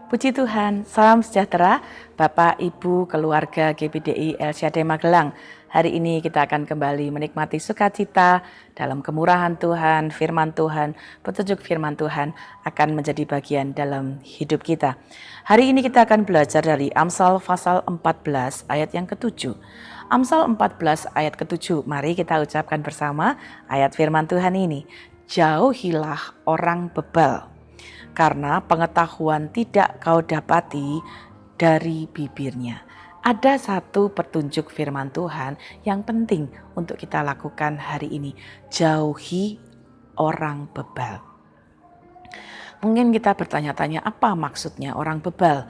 Puji Tuhan, salam sejahtera Bapak, Ibu, keluarga GBDI El Shaddai Magelang. Hari ini kita akan kembali menikmati sukacita dalam kemurahan Tuhan, firman Tuhan, petunjuk firman Tuhan akan menjadi bagian dalam hidup kita. Hari ini kita akan belajar dari Amsal pasal 14 ayat yang ke-7. Amsal 14 ayat ke-7, mari kita ucapkan bersama ayat firman Tuhan ini. Jauhilah orang bebal, karena pengetahuan tidak kau dapati dari bibirnya. Ada satu petunjuk firman Tuhan yang penting untuk kita lakukan hari ini. Jauhi orang bebal. Mungkin kita bertanya-tanya, apa maksudnya orang bebal?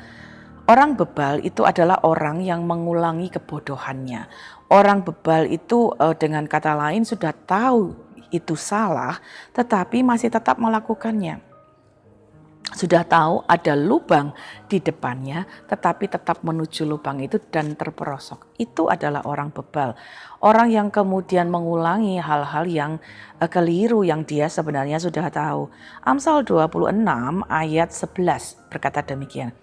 Orang bebal itu adalah orang yang mengulangi kebodohannya. Orang bebal itu dengan kata lain sudah tahu itu salah, tetapi masih tetap melakukannya. Sudah tahu ada lubang di depannya, tetapi tetap menuju lubang itu dan terperosok. Itu adalah orang bebal. Orang yang kemudian mengulangi hal-hal yang keliru yang dia sebenarnya sudah tahu. Amsal 26 ayat 11 berkata demikian.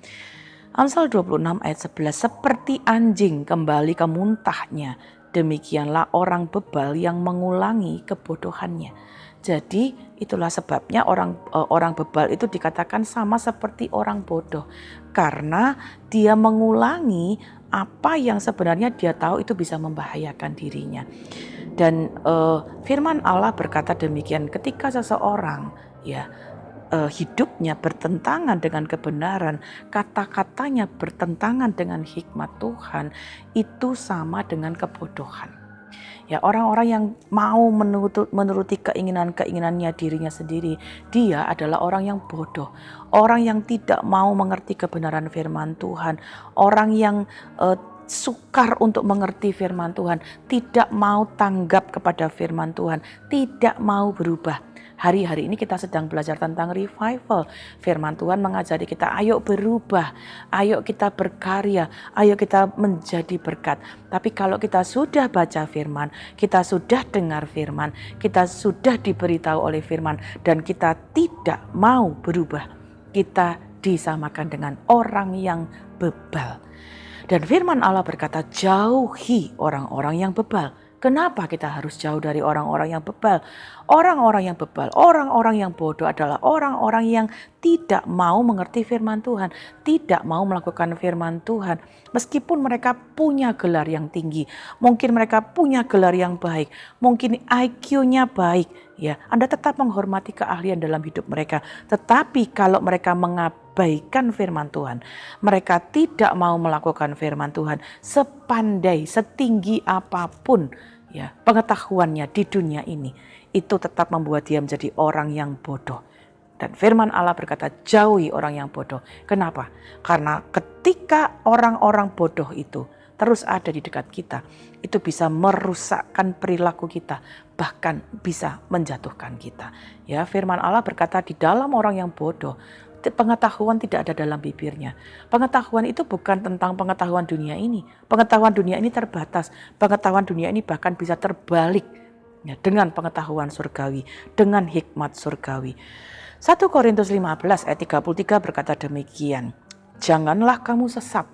Amsal 26 ayat 11, seperti anjing kembali ke muntahnya, demikianlah orang bebal yang mengulangi kebodohannya. Jadi itulah sebabnya orang bebal itu dikatakan sama seperti orang bodoh, karena dia mengulangi apa yang sebenarnya dia tahu itu bisa membahayakan dirinya. Dan firman Allah berkata demikian, ketika seseorang hidupnya bertentangan dengan kebenaran, kata-katanya bertentangan dengan hikmat Tuhan, itu sama dengan kebodohan. Ya, orang-orang yang mau menuruti keinginannya dirinya sendiri, dia adalah orang yang bodoh, orang yang tidak mau mengerti kebenaran firman Tuhan, orang yang sukar untuk mengerti firman Tuhan, tidak mau tanggap kepada firman Tuhan, tidak mau berubah. Hari-hari ini kita sedang belajar tentang revival. Firman Tuhan mengajari kita, ayo berubah, ayo kita berkarya, ayo kita menjadi berkat. Tapi kalau kita sudah baca firman, kita sudah dengar firman, kita sudah diberitahu oleh firman, dan kita tidak mau berubah, kita disamakan dengan orang yang bebal. Dan firman Allah berkata, jauhi orang-orang yang bebal. Kenapa kita harus jauh dari orang-orang yang bebal? Orang-orang yang bebal, orang-orang yang bodoh adalah orang-orang yang tidak mau mengerti firman Tuhan, tidak mau melakukan firman Tuhan. Meskipun mereka punya gelar yang tinggi, mungkin mereka punya gelar yang baik, mungkin IQ-nya baik, ya, Anda tetap menghormati keahlian dalam hidup mereka. Tetapi kalau mereka mengabaikan firman Tuhan, mereka tidak mau melakukan firman Tuhan, sepandai, setinggi apapun ya pengetahuannya di dunia ini, itu tetap membuat dia menjadi orang yang bodoh. Dan firman Allah berkata, jauhi orang yang bodoh. Kenapa? Karena ketika orang-orang bodoh itu terus ada di dekat kita, itu bisa merusakkan perilaku kita, bahkan bisa menjatuhkan kita. Ya, firman Allah berkata, di dalam orang yang bodoh, pengetahuan tidak ada dalam bibirnya. Pengetahuan itu bukan tentang pengetahuan dunia ini. Pengetahuan dunia ini terbatas. Pengetahuan dunia ini bahkan bisa terbalik ya, dengan pengetahuan surgawi, dengan hikmat surgawi. 1 Korintus 15 ayat 33 berkata demikian. Janganlah kamu sesat.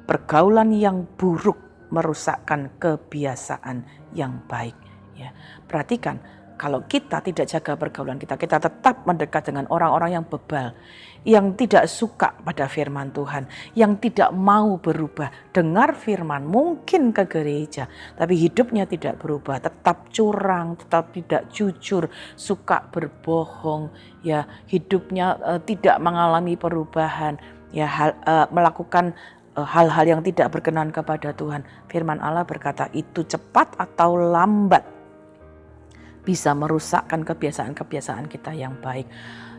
Pergaulan yang buruk merusakkan kebiasaan yang baik. Ya, perhatikan. Kalau kita tidak jaga pergaulan kita tetap mendekat dengan orang-orang yang bebal, yang tidak suka pada firman Tuhan, yang tidak mau berubah. Dengar firman, mungkin ke gereja, tapi hidupnya tidak berubah, tetap curang, tetap tidak jujur, suka berbohong, ya, hidupnya tidak mengalami perubahan, ya, melakukan hal-hal yang tidak berkenan kepada Tuhan. Firman Allah berkata, itu cepat atau lambat bisa merusakkan kebiasaan-kebiasaan kita yang baik.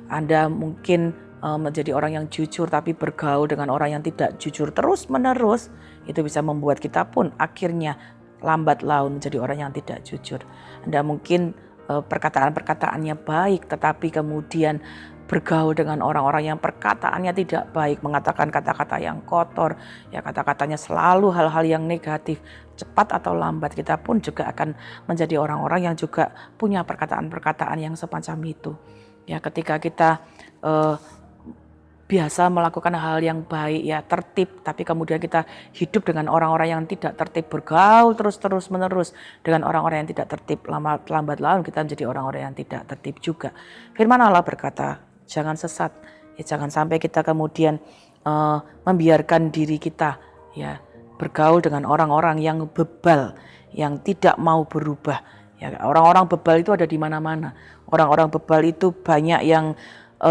Anda mungkin menjadi orang yang jujur tapi bergaul dengan orang yang tidak jujur terus-menerus, itu bisa membuat kita pun akhirnya lambat laun menjadi orang yang tidak jujur. Anda mungkin perkataan-perkataannya baik tetapi kemudian bergaul dengan orang-orang yang perkataannya tidak baik, mengatakan kata-kata yang kotor, ya, kata-katanya selalu hal-hal yang negatif. Cepat atau lambat kita pun juga akan menjadi orang-orang yang juga punya perkataan-perkataan yang semacam itu. Ya, ketika kita biasa melakukan hal yang baik ya, tertib, tapi kemudian kita hidup dengan orang-orang yang tidak tertib, bergaul terus menerus dengan orang-orang yang tidak tertib, lambat laun kita menjadi orang-orang yang tidak tertib juga. Firman Allah berkata, jangan sesat, ya jangan sampai kita kemudian membiarkan diri kita ya bergaul dengan orang-orang yang bebal, yang tidak mau berubah. Ya, orang-orang bebal itu ada di mana-mana. Orang-orang bebal itu banyak yang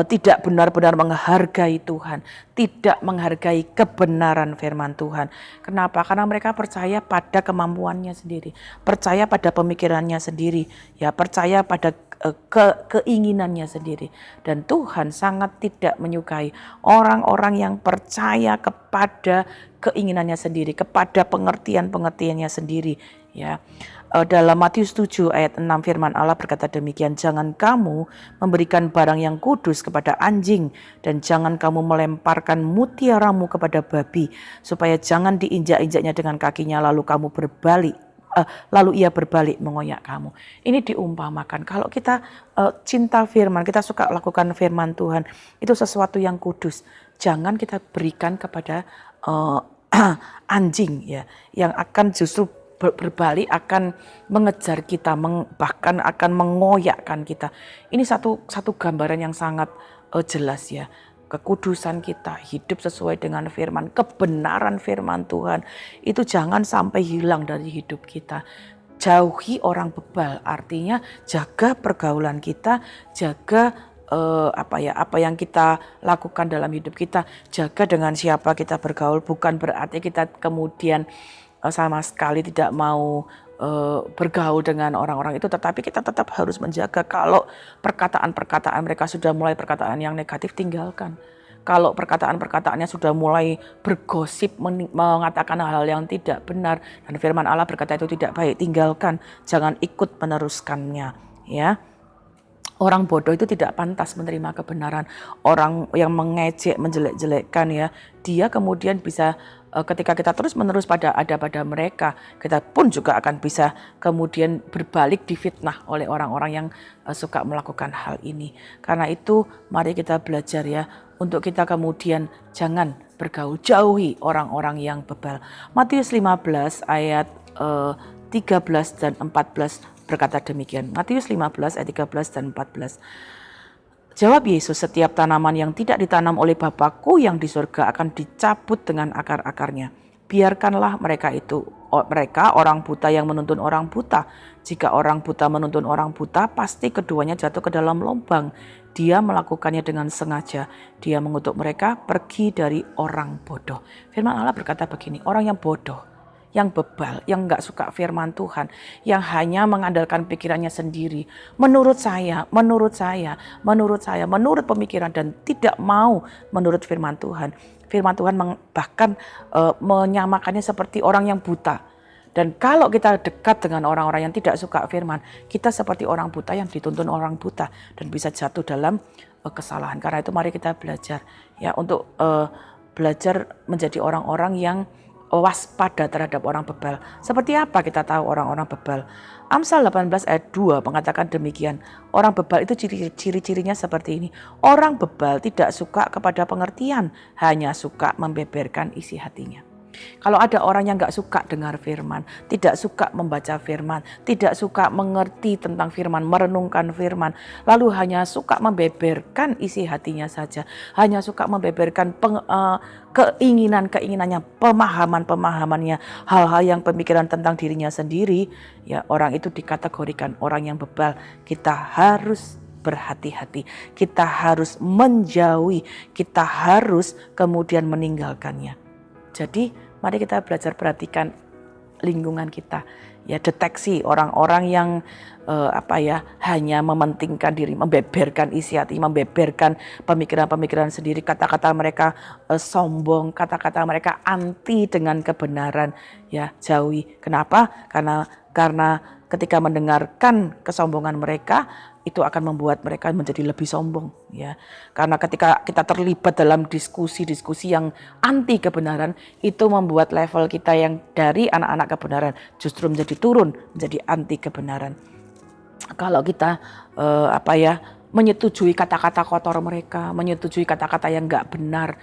tidak benar-benar menghargai Tuhan, tidak menghargai kebenaran firman Tuhan. Kenapa? Karena mereka percaya pada kemampuannya sendiri, percaya pada pemikirannya sendiri, ya percaya pada keinginannya sendiri. Dan Tuhan sangat tidak menyukai orang-orang yang percaya kepada keinginannya sendiri, kepada pengertiannya sendiri, ya. Dalam Matius 7 ayat 6 firman Allah berkata demikian, jangan kamu memberikan barang yang kudus kepada anjing dan jangan kamu melemparkan mutiaramu kepada babi, supaya jangan diinjak-injaknya dengan kakinya lalu ia berbalik mengoyak kamu. Ini diumpamakan kalau kita cinta firman, kita suka lakukan firman Tuhan, itu sesuatu yang kudus. Jangan kita berikan kepada anjing ya, yang akan justru berbalik, akan mengejar kita, bahkan akan mengoyakkan kita. Ini satu gambaran yang sangat jelas ya. Kekudusan kita, hidup sesuai dengan firman, kebenaran firman Tuhan, itu jangan sampai hilang dari hidup kita. Jauhi orang bebal, artinya jaga pergaulan kita, jaga apa yang kita lakukan dalam hidup kita, jaga dengan siapa kita bergaul. Bukan berarti kita kemudian sama sekali tidak mau bergaul dengan orang-orang itu, tetapi kita tetap harus menjaga. Kalau perkataan-perkataan mereka sudah mulai perkataan yang negatif, tinggalkan. Kalau perkataan-perkataannya sudah mulai bergosip, mengatakan hal-hal yang tidak benar, dan firman Allah berkata itu tidak baik, tinggalkan. Jangan ikut meneruskannya, ya. Orang bodoh itu tidak pantas menerima kebenaran. Orang yang mengejek, menjelek-jelekkan ya, dia kemudian bisa ketika kita terus-menerus pada mereka, kita pun juga akan bisa kemudian berbalik difitnah oleh orang-orang yang suka melakukan hal ini. Karena itu mari kita belajar ya, untuk kita kemudian jangan bergaul, jauhi orang-orang yang bebal. Matius 15 ayat 13 dan 14 berkata demikian. Matius 15 ayat 13 dan 14. Jawab Yesus, setiap tanaman yang tidak ditanam oleh Bapa-Ku yang di surga akan dicabut dengan akar-akarnya. Biarkanlah mereka orang buta yang menuntun orang buta. Jika orang buta menuntun orang buta, pasti keduanya jatuh ke dalam lubang. Dia melakukannya dengan sengaja. Dia mengutuk mereka pergi dari orang bodoh. Firman Allah berkata begini, orang yang bodoh, yang bebal, yang gak suka firman Tuhan, yang hanya mengandalkan pikirannya sendiri, menurut pemikiran dan tidak mau menurut firman Tuhan. Firman Tuhan bahkan menyamakannya seperti orang yang buta. Dan kalau kita dekat dengan orang-orang yang tidak suka firman, kita seperti orang buta yang dituntun orang buta dan bisa jatuh dalam kesalahan. Karena itu mari kita belajar ya, untuk belajar menjadi orang-orang yang waspada terhadap orang bebal. Seperti apa kita tahu orang-orang bebal? Amsal 18 ayat 2 mengatakan demikian. Orang bebal itu ciri-cirinya seperti ini. Orang bebal tidak suka kepada pengertian, hanya suka membeberkan isi hatinya. Kalau ada orang yang gak suka dengar firman, tidak suka membaca firman, tidak suka mengerti tentang firman, merenungkan firman, lalu hanya suka membeberkan isi hatinya saja, hanya suka membeberkan keinginannya, pemahamannya, hal-hal yang pemikiran tentang dirinya sendiri, ya orang itu dikategorikan orang yang bebal. Kita harus berhati-hati, kita harus menjauhi, kita harus kemudian meninggalkannya. Jadi mari kita belajar perhatikan lingkungan kita, ya, deteksi orang-orang yang hanya mementingkan diri, membeberkan isi hati, membeberkan pemikiran-pemikiran sendiri, kata-kata mereka sombong, kata-kata mereka anti dengan kebenaran, ya jauhi. Kenapa? Karena ketika mendengarkan kesombongan mereka, itu akan membuat mereka menjadi lebih sombong, ya. Karena ketika kita terlibat dalam diskusi-diskusi yang anti kebenaran, itu membuat level kita yang dari anak-anak kebenaran justru menjadi turun, menjadi anti kebenaran. Kalau kita menyetujui kata-kata kotor mereka, menyetujui kata-kata yang gak benar.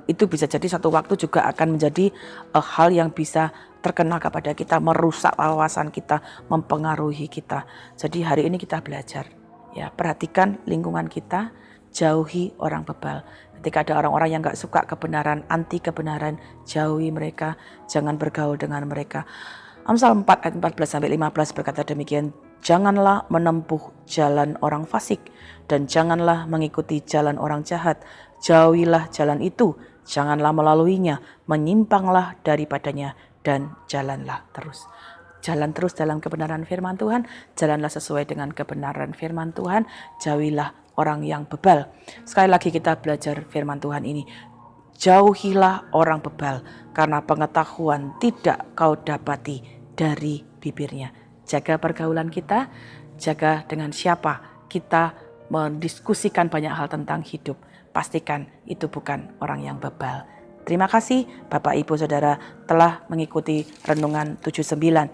Itu bisa jadi satu waktu juga akan menjadi hal yang bisa terkena kepada kita, merusak wawasan kita, mempengaruhi kita. Jadi hari ini kita belajar, ya, perhatikan lingkungan kita, jauhi orang bebal. Ketika ada orang-orang yang gak suka kebenaran, anti kebenaran, jauhi mereka, jangan bergaul dengan mereka. Amsal 4 ayat 14-15 berkata demikian, janganlah menempuh jalan orang fasik dan janganlah mengikuti jalan orang jahat. Jauhilah jalan itu, janganlah melaluinya, menyimpanglah daripadanya dan jalanlah terus. Jalan terus dalam kebenaran firman Tuhan, jalanlah sesuai dengan kebenaran firman Tuhan, jauhilah orang yang bebal. Sekali lagi kita belajar firman Tuhan ini. Jauhilah orang bebal, karena pengetahuan tidak kau dapati dari bibirnya. Jaga pergaulan kita, jaga dengan siapa kita mendiskusikan banyak hal tentang hidup. Pastikan itu bukan orang yang bebal. Terima kasih Bapak Ibu Saudara telah mengikuti Renungan 79.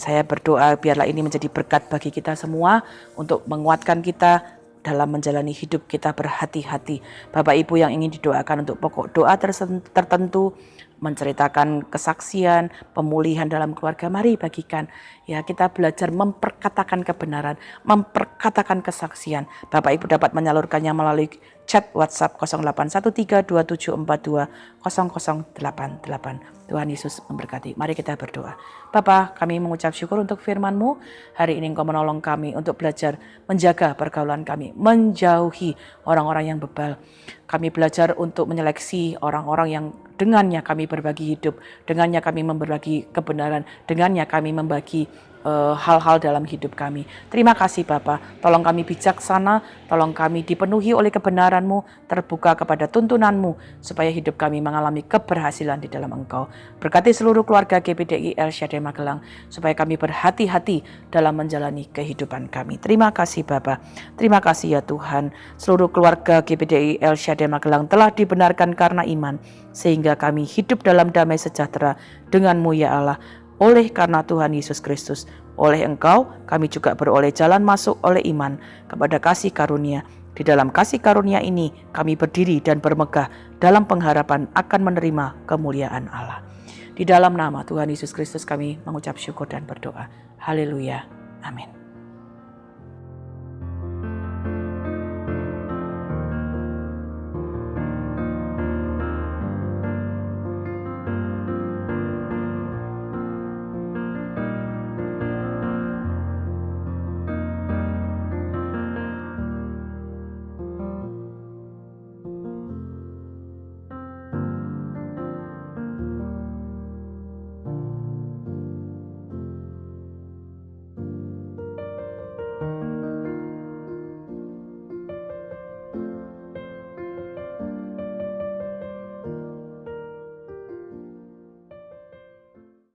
Saya berdoa biarlah ini menjadi berkat bagi kita semua untuk menguatkan kita dalam menjalani hidup kita berhati-hati. Bapak Ibu yang ingin didoakan untuk pokok doa tertentu, menceritakan kesaksian, pemulihan dalam keluarga, mari bagikan. Ya, kita belajar memperkatakan kebenaran, memperkatakan kesaksian. Bapak Ibu dapat menyalurkannya melalui chat WhatsApp 081327420088. Tuhan Yesus memberkati. Mari kita berdoa. Bapa, kami mengucap syukur untuk firman-Mu. Hari ini Engkau menolong kami untuk belajar menjaga pergaulan kami, menjauhi orang-orang yang bebal. Kami belajar untuk menyeleksi orang-orang yang dengannya kami berbagi hidup, dengannya kami berbagi kebenaran, dengannya kami membagi hal-hal dalam hidup kami. Terima kasih Bapa, tolong kami bijaksana, tolong kami dipenuhi oleh kebenaran-Mu, terbuka kepada tuntunan-Mu, supaya hidup kami mengalami keberhasilan di dalam Engkau. Berkati seluruh keluarga GPDI El Shaddai Magelang, supaya kami berhati-hati dalam menjalani kehidupan kami. Terima kasih Bapa, terima kasih ya Tuhan. Seluruh keluarga GPDI El Shaddai Magelang telah dibenarkan karena iman, sehingga kami hidup dalam damai sejahtera dengan-Mu ya Allah. Oleh karena Tuhan Yesus Kristus, oleh Engkau kami juga beroleh jalan masuk oleh iman kepada kasih karunia. Di dalam kasih karunia ini kami berdiri dan bermegah dalam pengharapan akan menerima kemuliaan Allah. Di dalam nama Tuhan Yesus Kristus kami mengucap syukur dan berdoa. Haleluya. Amin.